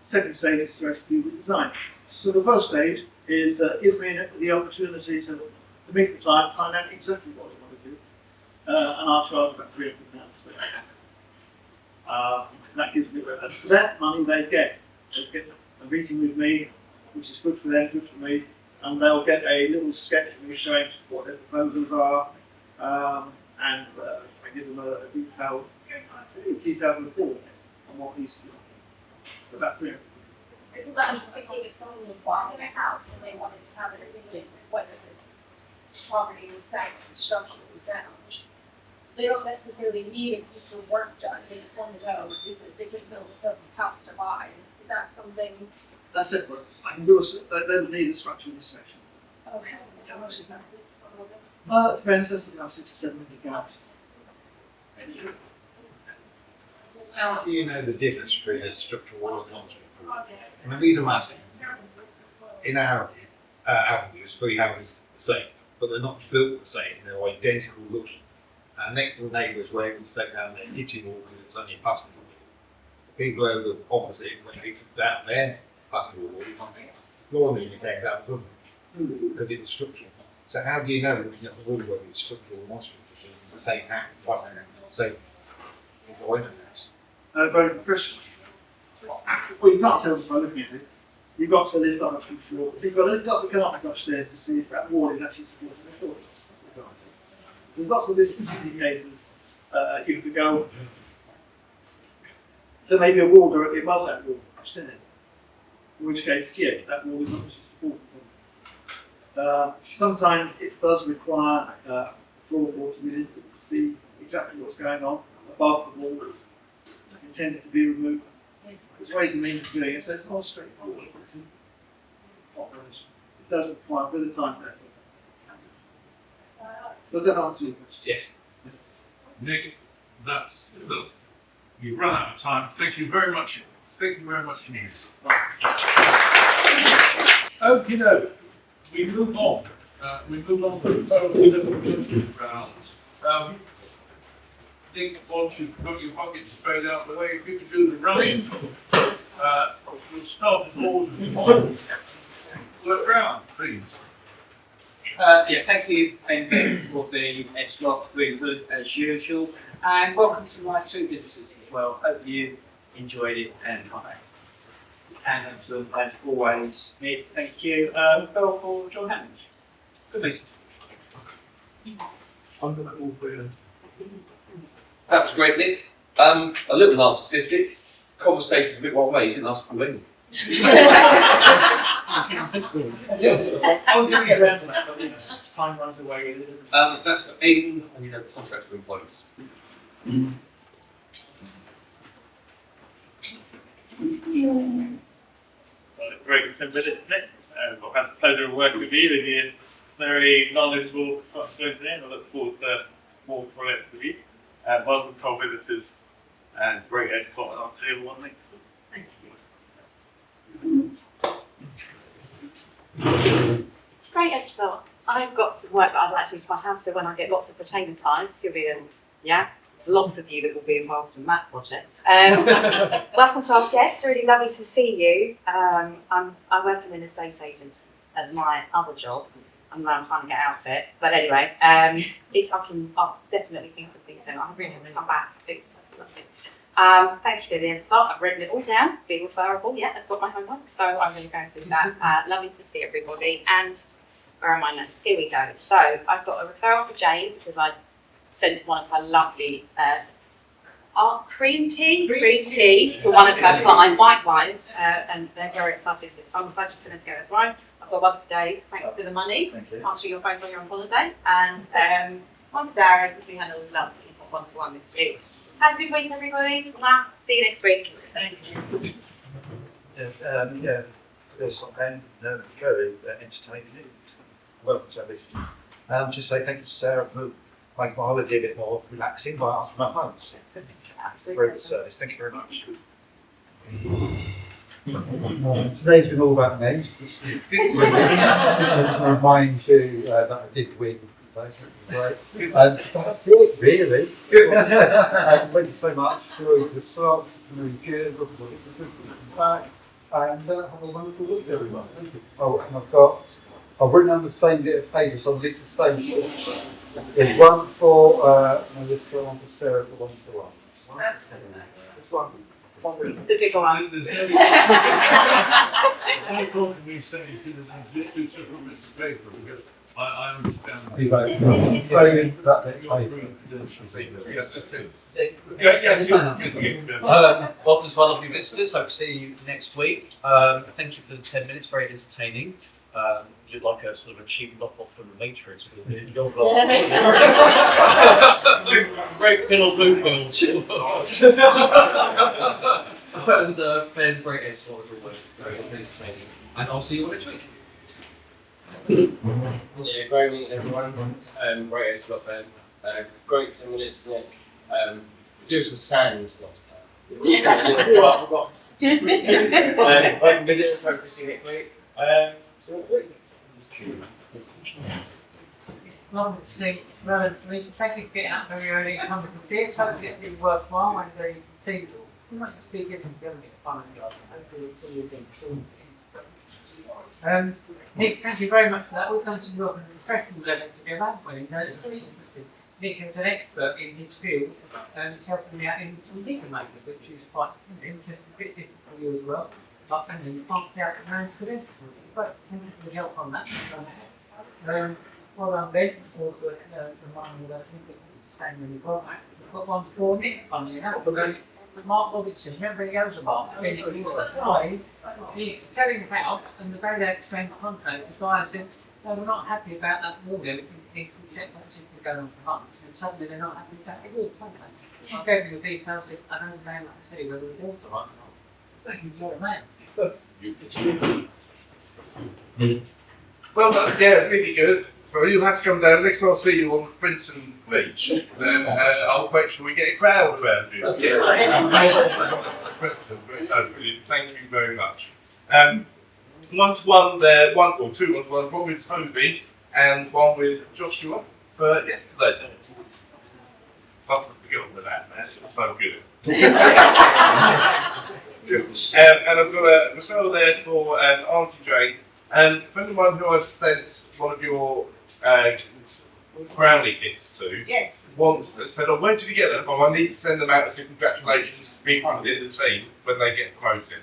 Second stage is to actually do the design. So the first stage is gives me the opportunity to meet the client, find out exactly what they want to do, and I'll charge about £300 for that. That gives me, for that money they get a meeting with me, which is good for them, good for me, and they'll get a little sketch of me showing what their proposals are, and I give them a detailed report. and what needs to be done. But that clear. Because I'm just thinking if someone was buying a house and they wanted to have an opinion whether this property was sound, structurally sound, they don't necessarily need it just for work done. They just want to know, is this a good house to buy? Is that something? That's it. I can do they would need a structural inspection. Okay. How much is that? It depends. That's about 6 or 7 million pounds. How do you know the difference between a structural wall and non-structural wall? And the reason I'm asking, in our avenues, 3 houses are the same, but they're not built the same, they're identical looking. Our next door neighbours were able to take down their kitchen wall because it was only a plaster wall. The people over opposite, when they took down their plaster wall, the floor came down with them because it was structural. So how do you know looking at the wall whether it's structural or non-structural? It's the same type of house. So it's the way house. Very good question. Well, you can't tell just by looking at it. You've got to lift up a few floors. You've got to lift up the carpets upstairs to see if that wall is actually supporting the floor. There's lots of little indicators you could go. There may be a wall directly above that wall upstairs. In which case, yeah, that wall is not actually supporting something. Sometimes it does require a floorboard to be lifted to see exactly what's going on above the walls intended to be removed. There's ways and means of doing it, so it's not straightforward. It's an operation. It does require a bit of time and effort. Does that answer your question? Yes. Nick, that's enough. You've run out of time. Thank you very much. Thank you very much indeed. Okay, no. We move on. We move on to the round. Nick, once you've got your buckets spread out the way, if you can do the running, we'll start as always with one. Work round, please. Yeah, thank you, Ben, for the S-Lock, really good as usual. And welcome to my 2 visitors as well. Hope you enjoyed it and come back. And as always, Nick, thank you. Phil for John Hammond. Good meeting. I'm going to move for That was great, Nick. A little narcissistic. Conversation's a bit one way, you didn't ask for me. I'm going to get around to that, but you know, time runs away. That's for Aiden, and you have contract with employees. Great 10 minutes, Nick. I've had the pleasure of working with you and you're very knowledgeable structural engineer. I look forward to more projects with you. Welcome to our visitors and great S-Lock, and I'll see everyone next time. Thank you. Great, excellent. I've got some work that I'd like to do to my house, so when I get lots of retainer clients, you'll be there's lots of you that will be involved in that project. Welcome to our guests, really lovely to see you. I'm working in estate agents as my other job. I'm trying to get out of it. But anyway, if I can, I'll definitely think of things and I'll really come back. It's lovely. Thank you for the slot. I've written it all down, be referable. Yeah, I've got my homework, so I'm going to go and do that. Lovely to see everybody. And where are my notes? Here we go. So I've got a referral for Jane because I sent one of her lovely cream teas to one of her white wines, and they're very excited. I'm excited to put them together. So I've got one for Dave. Thank you for the money. Answering your phones while you're on holiday, and one for Darren because we had a lovely one-to-one this week. Have a good week, everybody. See you next week. Thank you. Yeah, there's something very entertaining. Welcome to our visit. Just say thank you to Sarah for making my holiday a bit more relaxing by answering my phones. Very good service. Thank you very much. Today's been all about me. I remind you that I did win. Great. That's it, really. Thank you so much for the slots. Really good. Look at the visitors back, and have a wonderful week, everyone. Thank you. Oh, and I've written on the same bit of paper, so I'll get to stage. There's one for Melissa, one for Sarah, for one-to-ones. The bigger one. There's no point in me saying to the two separate bits of paper because I understand. You know, so that bit, Yes, that's it. Welcome to our lovely visitors. Hope to see you next week. Thank you for the 10 minutes. Very entertaining. You look like a sort of a cheap knockoff from the Matrix with a your great pill or blue pill. And Ben, great as always. Very entertaining. And I'll see you all next week. Yeah, great meeting everyone. Great as lot, Ben. Great 10 minutes, Nick. Do some sand last time. I forgot. I can visit us, hope to see you next week. Well, see, well, we should thank you for getting up very early and coming to see it. So it's really worthwhile and very see. You might just be getting together get fun and job. Hopefully we'll see you again soon. Nick, thank you very much for that. We've done some work on the professional level together. Well, you know, it's really interesting. Nick is an expert in his field and he's helping me out in some legal matters, which is quite interesting, a bit different for you as well. But and then you can't see out the man's credentials. But we help on that. Well done, Ben. All good. Remind me that I think it's staying really well. We've got one for Nick, funnily enough. Mark Robertson, remember he goes about. He's selling a house, and the day they exchanged the contract, the guy said, "No, we're not happy about that mortgage. We can check that it's been going on for months." And suddenly they're not happy about it. I gave you the details. I don't know how to see whether it was right or not. Thank you, sorry, man. Well done, yeah, really good. So you'll have to come down next time I see you on Brenton Beach. Then I'll make sure we get a crowd around you. Thank you very much. 1-to-1 there, or 2 1-to-1, one with Toby and one with Joshua for yesterday. Fuck, forget all of that, man. It's so good. And I've got a referral there for Auntie Jane. And a friend of mine who I've sent one of your brownie kits to once said, "Oh, where did you get that from? I need to send them out as a congratulations to people in the team when they get promoted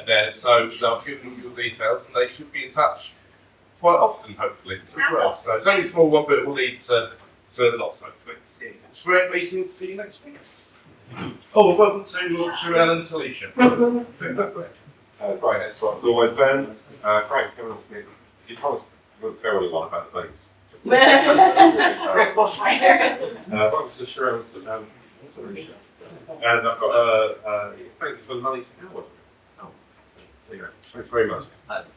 there." So I've given them your details and they should be in touch quite often, hopefully, as well. So it's only a small one, but it will lead to lots, hopefully. Great meeting. See you next week. Oh, welcome to Sherelle and Talisha. Great, that's as always, Ben. Great to come and see you. You promised you wouldn't tell anyone about the things. Welcome to Sherelle's Talisha. And I've got thank you for the money to Howard. Oh, there you go. Thanks very much. Thank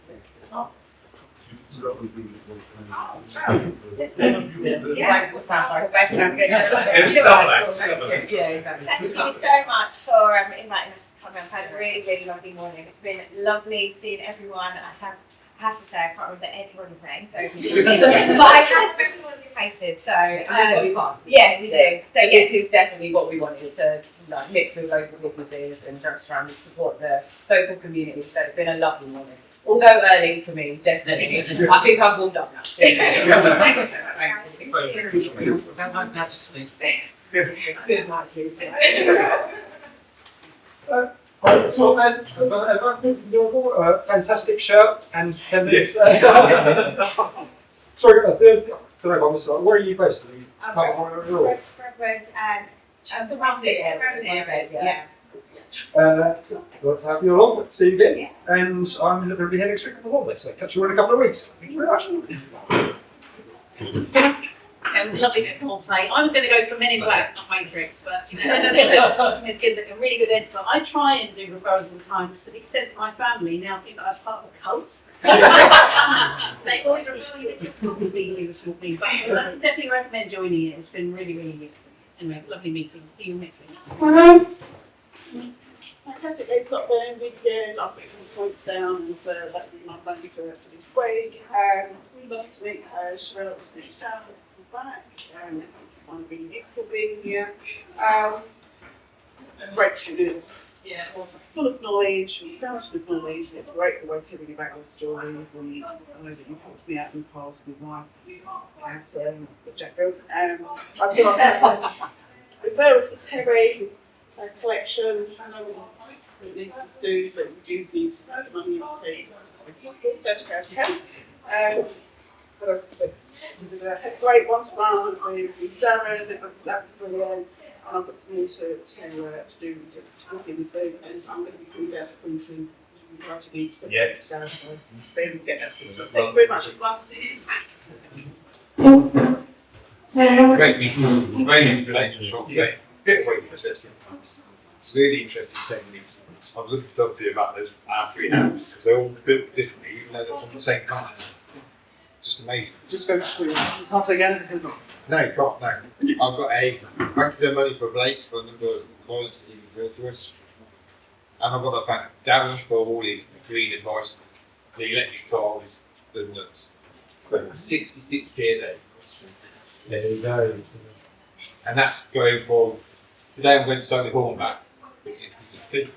you so much for inviting us to come. I've had a really, really lovely morning. It's been lovely seeing everyone. I have to say I can't remember everyone's name, so but I can remember all of your faces. So yeah, we do. So this is definitely what we wanted to mix with local businesses and just try and support the local community. So it's been a lovely morning. Although early for me, definitely. I think I've warmed up now. Thank you so much. Good night, Susie. So then, fantastic shirt and pendants. Sorry, where are you based? Brentwood and surrounding areas. Yeah. Glad to have you along. See you again. And I'm going to be here next week on the holiday, so catch you in a couple of weeks. Thank you very much. It was a lovely bit of play. I was going to go for Men in Black, not Matrix, but you know, it's good, a really good answer. I try and do referrals all the time to the extent that my family now think that I'm part of a cult. They always refer you to completely the small thing, but I definitely recommend joining it. It's been really, really useful. Anyway, lovely meeting. See you next week. Fantastic, it's not been really good. I've put some points down and that will be my money for this week. We'd like to meet Sherelle and Talisha. Back. I'm really useful being here. Great 10 minutes. Yeah, also full of knowledge, fountain of knowledge. It's great always hearing about your stories, and I know that you've helped me out in the past with my house, Jack Bill. I've got a referral for Terry, a collection. I know we need to sue, but we do need to know the money in the useful, 30,000 pounds. had a great one-to-one with Darren. That was brilliant. And I've got something to do to book in this week, and I'm going to be coming down to Queensland. Yes. They will get that sorted. Thank you very much. I'd to see you. Great meeting. Very information. Yeah. Really interesting techniques. I was looking to talk to you about those free houses because they're all built differently, even though they're on the same path. Just amazing. Just go through. You can't take anything. No, you can't. No. I've got a bank of their money for Blake for a number of clients that he referred to us. And I've got that fact Darren for all his green advice. The electric car is the nuts. 66p a day. There you go. And that's going from today I'm going to Stony Hall back for 66p.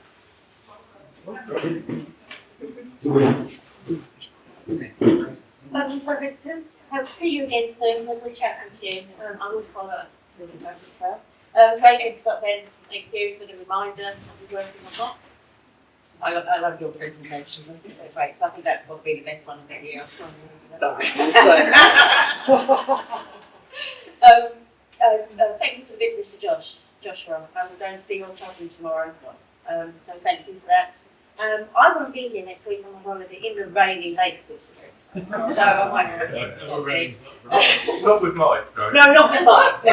For visitors, hope to see you again soon. Lovely chatting to you. I will follow up with you both as well. Great good stuff then. Thank you for the reminder. I'll be working on that. I love your presentations. I think they're great. So I think that's probably the best one of the year. Thank you to business to Joshua. I'm going to see what's happening tomorrow. So thank you for that. I won't be here next week on a holiday in the rainy Lake District. So I might Not with Mike, right? No, not with Mike.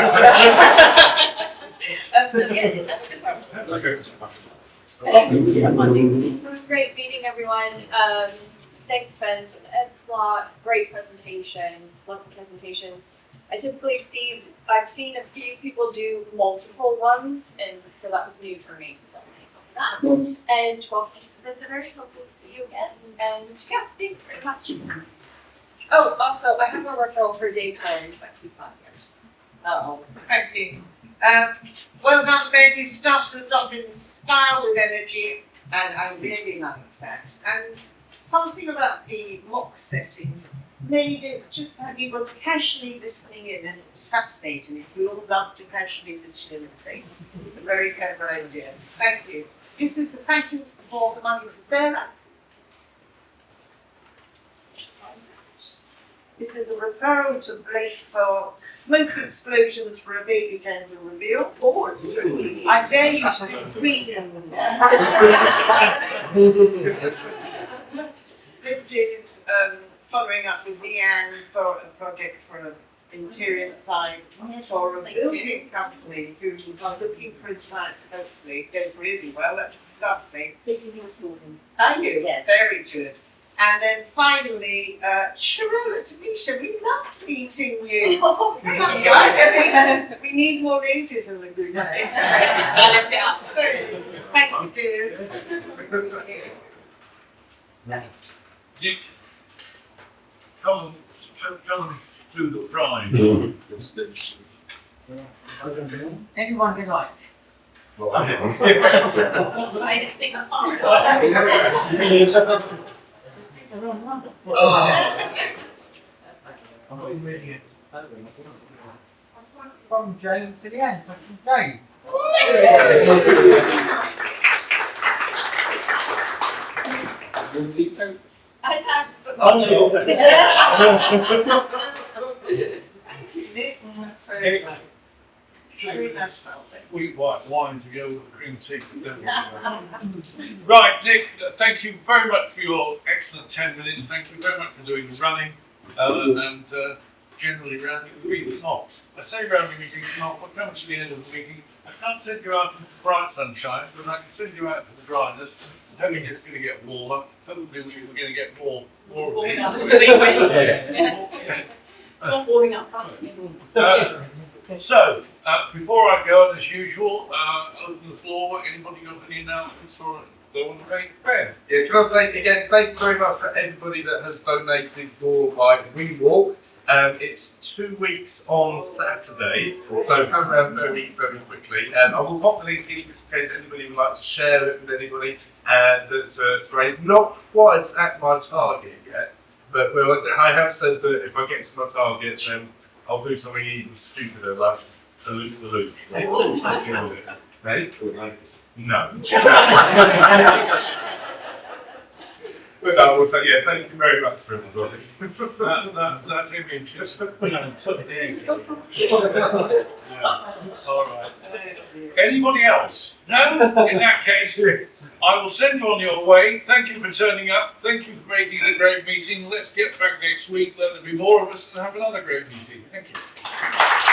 So yeah, that's good. Great meeting everyone. Thanks Ben for the ed slot. Great presentation. Love the presentations. I've seen a few people do multiple ones, and so that was new for me. So thank you for that. And welcome to the visitors. Hopefully see you again. And yeah, thanks very much. Oh, also I have a referral for Dave Cohen, but he's not here. Oh, thank you. Well done, Ben. You started us off in style with energy, and I really liked that. And something about the mock setting made it just like you were casually listening in, and it was fascinating. We all love to casually listen in, I think. It's a very clever idea. Thank you. This is a thank you for the money to Sarah. This is a referral to Blake for smoke explosions for a baby gender reveal. Or I dare you to read This is following up with Leanne for a project for an interior design for a building company who are looking for a site to hopefully go really well. That's lovely. Speaking this morning. Thank you. Yeah. Very good. And then finally, Sharella, Tanisha, we loved meeting you. That's right. We need more ladies in the group. So, thank you, dears. Nice. You come through the pride. Anyone can like. I just think I'm fine. From Jane to the end. From Jane. I have. Sweet white wine to go with the cream tea. Right, Nick, thank you very much for your excellent 10 minutes. Thank you very much for doing the running and generally rounding the meeting off. I say rounding the meeting off, but coming to the end of the meeting, I can't send you out into the bright sunshine, but I can send you out to the dryness. I don't think it's going to get warmer. Hopefully we're going to get more Warming up. Not warming up, So, before I go, as usual, open the floor. Anybody got any announcements or they want to make? Ben, yeah, can I say again, thank you very much for everybody that has donated for my re-walk. It's 2 weeks on Saturday, so come around very, very quickly. I will pop the link in just in case anybody would like to share it with anybody. And to raise, not quite at my target yet, but I have said that if I get to my target, then I'll do something even stupider, like a loop. Ready? No. But no, I will say, yeah, thank you very much for it, obviously. That's image. All right. Anybody else? No? In that case, I will send you on your way. Thank you for turning up. Thank you for making it a great meeting. Let's get back next week. Let there be more of us and have another great meeting. Thank you.